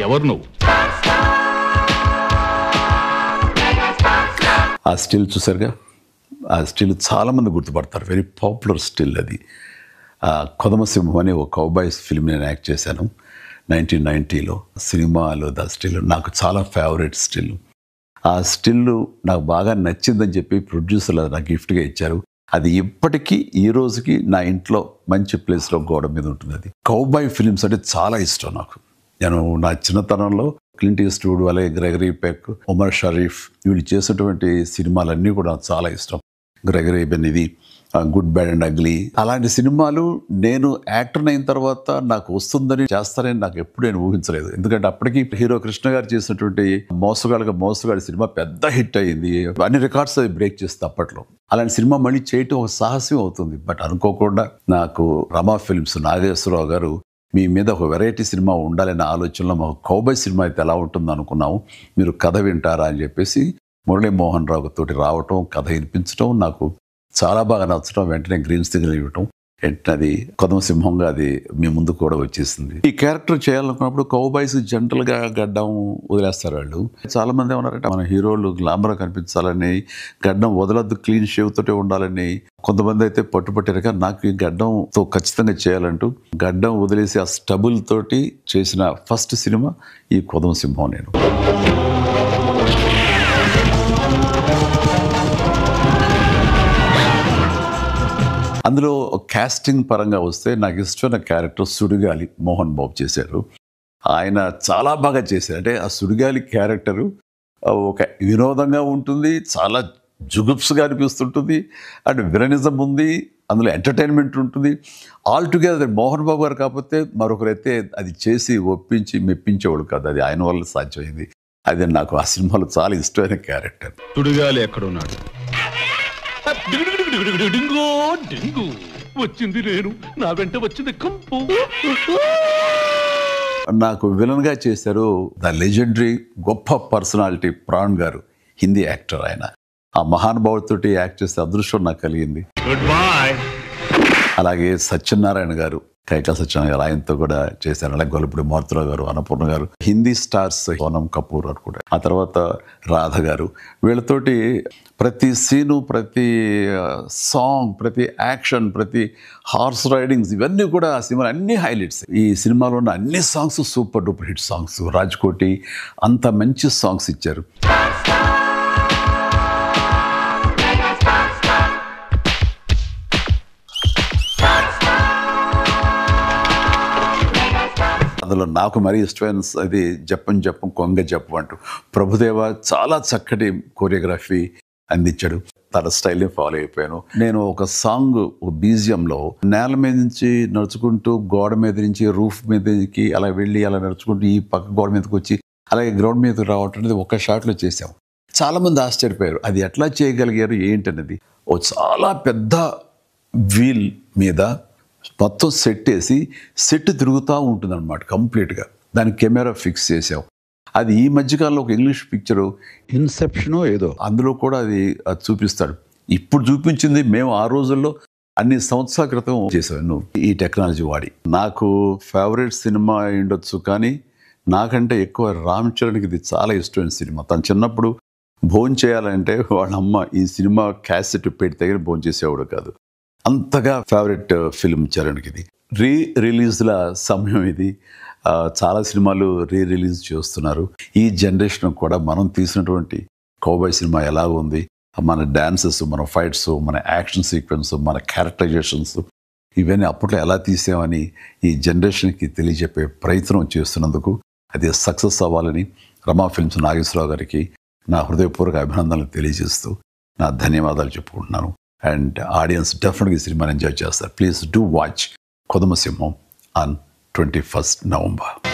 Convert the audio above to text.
ఎవరు నువ్వు? ఆ స్టిల్ చూసారుగా, ఆ స్టిల్ చాలామంది గుర్తుపడతారు. వెరీ పాపులర్ స్టిల్ అది. కొదమసింహం అనే ఒక కౌబాయ్స్ ఫిల్మ్ నేను యాక్ట్ చేశాను 1990లో. సినిమాలో ద స్టిల్ నాకు చాలా ఫేవరెట్ స్టిల్. ఆ స్టిల్ నాకు బాగా నచ్చిందని చెప్పి ప్రొడ్యూసర్లు నాకు గిఫ్ట్గా ఇచ్చారు. అది ఇప్పటికీ ఈ రోజుకి నా ఇంట్లో మంచి ప్లేస్లో గోడ మీద ఉంటుంది. అది కౌబాయ్ ఫిల్మ్స్ అంటే చాలా ఇష్టం నాకు. నేను నా చిన్నతనంలో క్లింట్ ఈస్ట్వుడ్, అలాగే గ్రెగరీ పెక్, ఉమర్ షరీఫ్ వీళ్ళు చేసినటువంటి సినిమాలన్నీ కూడా నాకు చాలా ఇష్టం. గ్రెగరీ బెన్, ఇది గుడ్ బ్యాడ్ అండ్ అగ్లీ, అలాంటి సినిమాలు నేను యాక్టర్ అయిన తర్వాత నాకు వస్తుందని చేస్తానని నాకు ఎప్పుడు నేను ఊహించలేదు. ఎందుకంటే అప్పటికి హీరో కృష్ణ గారు చేసినటువంటి మోసగాడి సినిమా పెద్ద హిట్ అయ్యింది. అన్ని రికార్డ్స్ అది బ్రేక్ చేస్తుంది అప్పట్లో. అలాంటి సినిమా మళ్ళీ చేయటం ఒక సాహసం అవుతుంది. బట్ అనుకోకుండా నాకు రమా ఫిల్మ్స్ నాగేశ్వరరావు గారు మీ మీద ఒక వెరైటీ సినిమా ఉండాలనే ఆలోచనలో మాకు కౌబాయ్ సినిమా అయితే ఎలా ఉంటుందో అనుకున్నాము, మీరు కథ వింటారా అని చెప్పేసి మురళీ మోహన్ రావు తోటి రావటం, కథ వినిపించడం నాకు చాలా బాగా నచ్చడం, వెంటనే గ్రీన్ సిగ్నల్ ఇవ్వటం, వెంటనే అది కొదమసింహంగా అది మీ ముందు కూడా వచ్చేసింది. ఈ క్యారెక్టర్ చేయాలనుకున్నప్పుడు కౌబాయ్స్ జనరల్గా గడ్డం వదిలేస్తారు వాళ్ళు. చాలా మంది ఏమన్నారంటే మన హీరోలు గ్లామర్ కనిపించాలని, గడ్డం వదలద్దు, క్లీన్ షేవ్ తోటే ఉండాలని. కొంతమంది అయితే పట్టుపట్టారు. కానీ నాకు ఈ గడ్డంతో ఖచ్చితంగా చేయాలంటూ గడ్డం వదిలేసి ఆ స్టబుల్ తోటి చేసిన ఫస్ట్ సినిమా ఈ కొదమసింహం. నేను అందులో కాస్టింగ్ పరంగా వస్తే నాకు ఇష్టమైన క్యారెక్టర్ సుడిగాలి మోహన్ బాబు చేశారు. ఆయన చాలా బాగా చేశారు. అంటే ఆ సుడిగాలి క్యారెక్టరు ఒక వినోదంగా ఉంటుంది, చాలా జుగుప్స్గా అనిపిస్తుంటుంది, అండ్ విలనిజం ఉంది, అందులో ఎంటర్టైన్మెంట్ ఉంటుంది. ఆల్ టుగెదర్ మోహన్ బాబు గారు కాకపోతే మరొకరైతే అది చేసి ఒప్పించి మెప్పించేవాడు కాదు. అది ఆయన వల్ల సాధ్యమైంది. అది నాకు ఆ సినిమాలో చాలా ఇష్టమైన క్యారెక్టర్. సుడిగాలి ఎక్కడున్నాడు? వచ్చింది నేను, నా వెంట వచ్చింది కంపు. నాకు విలన్గా చేశారు ద లెజెండరీ గొప్ప పర్సనాలిటీ ప్రాణ్ గారు, హిందీ యాక్టర్. ఆయన ఆ మహానుభావుడితోటి యాక్ట్ చేసే అదృష్టం నాకు కలిగింది. Good bye. అలాగే సత్యనారాయణ గారు, కైకా సత్యనారాయణ గారు, ఆయనతో కూడా చేశారు. అలాగే గొల్లపూడి మారుతిరావు గారు, అన్నపూర్ణ గారు, హిందీ స్టార్స్ సోనం కపూర్ అని కూడా, ఆ తర్వాత రాధ గారు, వీళ్ళతోటి ప్రతి సీను, ప్రతి సాంగ్, ప్రతి యాక్షన్, ప్రతి హార్స్ రైడింగ్స్, ఇవన్నీ కూడా ఆ సినిమా అన్ని హైలైట్స్. ఈ సినిమాలో ఉన్న అన్ని songs super duper hit songs. Raj-Koti అంత మంచి సాంగ్స్ ఇచ్చారు. అందులో నాకు మరీ ఇష్టమైన అది జప్పం కొంగ జప్పం అంటూ ప్రభుదేవ చాలా చక్కటి కోరియోగ్రఫీ అందించాడు. తన స్టైల్ని ఫాలో అయిపోయాను. నేను ఒక సాంగ్, ఒక బీజియంలో నేల మీద నుంచి నడుచుకుంటూ గోడ మీద నుంచి రూఫ్ మీదకి అలా వెళ్ళి అలా నడుచుకుంటూ ఈ పక్క గోడ మీదకి వచ్చి అలాగే గ్రౌండ్ మీదకి రావటం అనేది ఒక షాట్లో చేసాం. చాలామంది ఆశ్చర్యపోయారు అది ఎట్లా చేయగలిగారు ఏంటనేది. ఓ చాలా పెద్ద వీల్ మీద మొత్తం సెట్ వేసి సెట్ తిరుగుతూ ఉంటుంది అనమాట కంప్లీట్గా. దానికి కెమెరా ఫిక్స్ చేసాం. అది ఈ మధ్యకాలంలో ఒక ఇంగ్లీష్ పిక్చరు ఇన్సెప్షనో ఏదో, అందులో కూడా అది చూపిస్తాడు. ఇప్పుడు చూపించింది మేము ఆ రోజుల్లో అన్ని సంవత్సరాల క్రితం చేసాను ఈ టెక్నాలజీ వాడి. నాకు ఫేవరెట్ సినిమా ఉండొచ్చు, కానీ నాకంటే ఎక్కువ రామ్ చరణ్కి ఇది చాలా ఇష్టమైన సినిమా. తను చిన్నప్పుడు భోజనం చేయాలంటే వాళ్ళ అమ్మ ఈ సినిమా క్యాసెట్ పెట్టి దగ్గర భోజనం చేసేవాడు కాదు. అంతగా ఫేవరెట్ ఫిల్మ్ చరణ్కి ఇది. రిలీజ్ల సమయం ఇది. చాలా సినిమాలు రిలీజ్ చేస్తున్నారు. ఈ జనరేషన్ కూడా మనం తీసినటువంటి కౌబాయ్ సినిమా ఎలా ఉంది, మన డాన్సెస్, మన ఫైట్స్, మన యాక్షన్ సీక్వెన్స్, మన క్యారెక్టరైజేషన్స్, ఇవన్నీ అప్పట్లో ఎలా తీసామని ఈ జనరేషన్కి తెలియజెప్పే ప్రయత్నం చేస్తున్నందుకు అది సక్సెస్ అవ్వాలని రమా ఫిల్మ్స్ నాగేశ్వరరావు గారికి నా హృదయపూర్వక అభినందనలు తెలియజేస్తూ నా ధన్యవాదాలు చెప్పుకుంటున్నాను. అండ్ ఆడియన్స్ డెఫినెట్గా ఈ సినిమాని ఎంజాయ్ చేస్తారు. Please do watch కొదమసింహం on 21st November.